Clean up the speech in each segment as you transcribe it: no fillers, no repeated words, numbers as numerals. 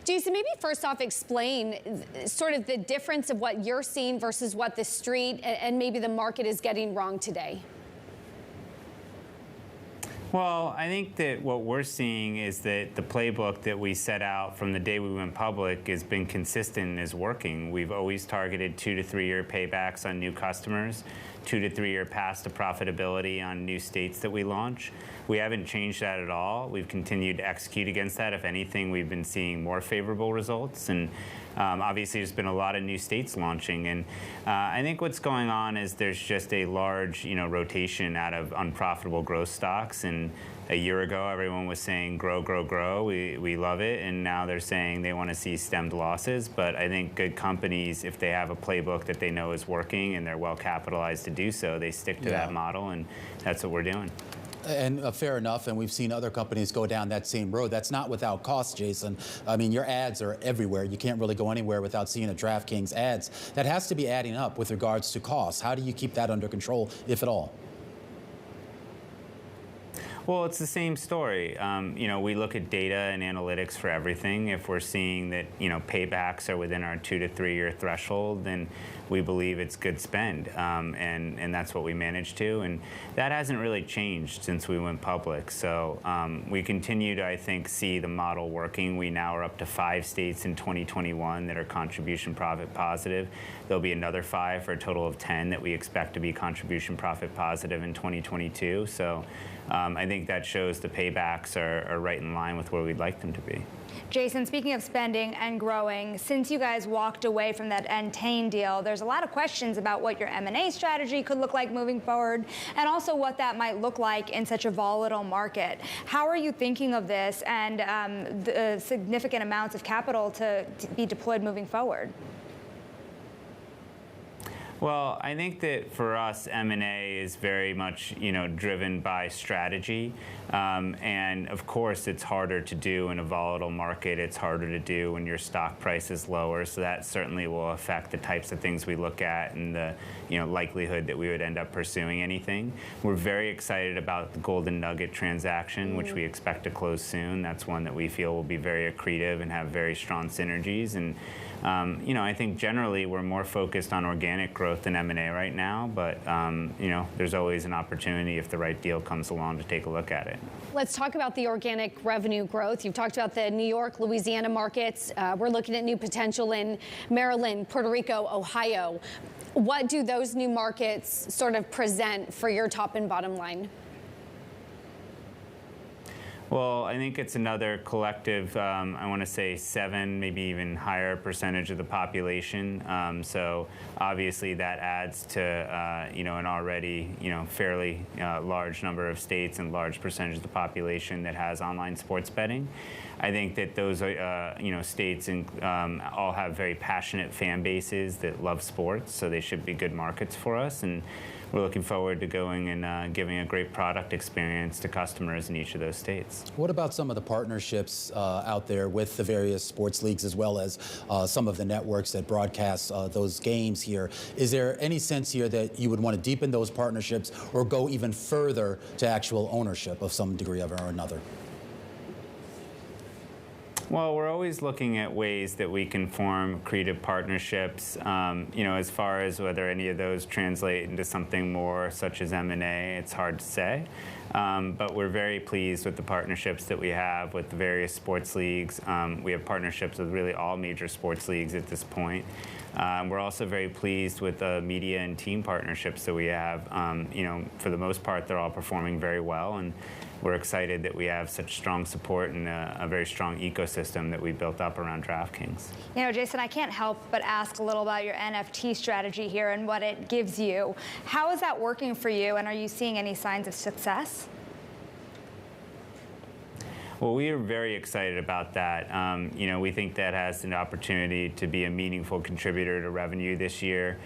Jason, maybe first off, explain sort of the difference of what you're seeing versus what the street and maybe the market is getting wrong today. Well, I think that what we're seeing is that the playbook that we set out from the day we went public has been consistent and is working. We've always targeted 2 to 3 year paybacks on new customers, 2 to 3 year paths to profitability on new states that we launch. We haven't changed that at all. We've continued to execute against that. If anything, we've been seeing more favorable results. And obviously, there's been a lot of new states launching. And I think what's going on is there's just a large rotation out of unprofitable growth stocks. And a year ago, everyone was saying, grow, grow, grow. We love it. And now they're saying they want to see stemmed losses. But I think good companies, if they have a playbook that they know is working and they're well capitalized to do so, they stick to that model. And that's what we're doing. And fair enough, and we've seen other companies go down that same road. That's not without cost, Jason. I mean, your ads are everywhere. You can't really go anywhere without seeing a DraftKings ads. That has to be adding up with regards to costs. How do you keep that under control, if at all? Well, it's the same story. We look at data and analytics for everything. If we're seeing that, paybacks are within our 2 to 3 year threshold, then we believe it's good spend, and that's what we manage to. And that hasn't really changed since we went public. So we continue to, I think, see the model working. We now are up to 5 states in 2021 that are contribution profit positive. There'll be another 5 for a total of 10 that we expect to be contribution profit positive in 2022. So I think that shows the paybacks are right in line with where we'd like them to be. Jason, speaking of spending and growing, since you guys walked away from that Entain deal, there's a lot of questions about what your M&A strategy could look like moving forward, and also what that might look like in such a volatile market. How are you thinking of this and the significant amounts of capital to be deployed moving forward? Well, I think that for us, M&A is very much, driven by strategy. And of course, it's harder to do in a volatile market. It's harder to do when your stock price is lower. So that certainly will affect the types of things we look at and the, likelihood that we would end up pursuing anything. We're very excited about the Golden Nugget transaction, which we expect to close soon. That's one that we feel will be very accretive and have very strong synergies. And I think generally we're more focused on organic growth than M&A right now, but there's always an opportunity if the right deal comes along to take a look at it. Let's talk about the organic revenue growth. You've talked about the New York, Louisiana markets. We're looking at new potential in Maryland, Puerto Rico, Ohio. What do those new markets sort of present for your top and bottom line? Well, I think it's another collective, I want to say 7, maybe even higher percentage of the population. So obviously that adds to, an already, fairly large number of states and large percentage of the population that has online sports betting. I think that those, states all have very passionate fan bases that love sports, so they should be good markets for us. And we're looking forward to going and giving a great product experience to customers in each of those states. What about some of the partnerships out there with the various sports leagues, as well as some of the networks that broadcast those games here? Is there any sense here that you would want to deepen those partnerships or go even further to actual ownership of some degree of or another? Well, we're always looking at ways that we can form creative partnerships. As far as whether any of those translate into something more such as M&A, it's hard to say. But we're very pleased with the partnerships that we have with the various sports leagues. We have partnerships with really all major sports leagues at this point. We're also very pleased with the media and team partnerships that we have. For the most part, they're all performing very well, and we're excited that we have such strong support and a very strong ecosystem that we built up around DraftKings. Jason, I can't help but ask a little about your NFT strategy here and what it gives you. How is that working for you, and are you seeing any signs of success? Well, we are very excited about that. We think that has an opportunity to be a meaningful contributor to revenue this year.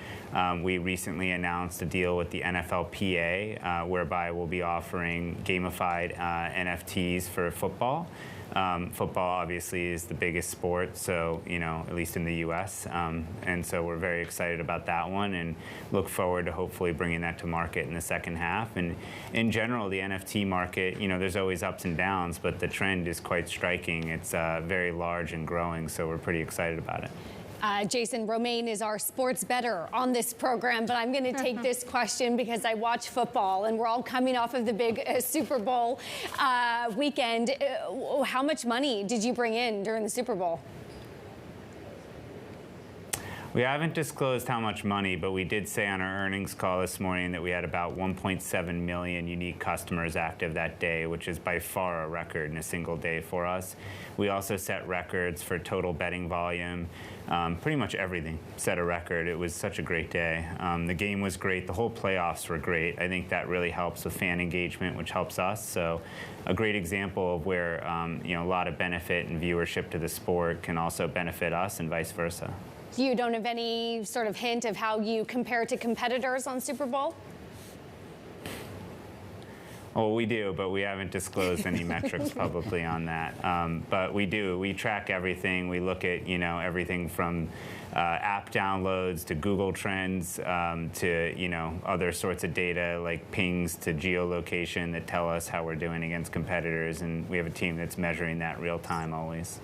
We recently announced a deal with the NFLPA, whereby we'll be offering gamified NFTs for football. Football obviously is the biggest sport, so at least in the U.S. And so we're very excited about that one, and look forward to hopefully bringing that to market in the second half. And in general, the NFT market, there's always ups and downs, but the trend is quite striking. It's very large and growing, so we're pretty excited about it. Jason, Romaine is our sports bettor on this program, but I'm going to take this question because I watch football and we're all coming off of the big Super Bowl weekend. How much money did you bring in during the Super Bowl? We haven't disclosed how much money, but we did say on our earnings call this morning that we had about 1.7 million unique customers active that day, which is by far a record in a single day for us. We also set records for total betting volume. Pretty much everything set a record. It was such a great day. The game was great. The whole playoffs were great. I think that really helps with fan engagement, which helps us. So a great example of where a lot of benefit and viewership to the sport can also benefit us and vice versa. You don't have any sort of hint of how you compare to competitors on Super Bowl? Well, we do, but we haven't disclosed any metrics publicly on that. But we do. We track everything. We look at everything from app downloads to Google Trends to other sorts of data like pings to geolocation that tell us how we're doing against competitors. And we have a team that's measuring that real time always.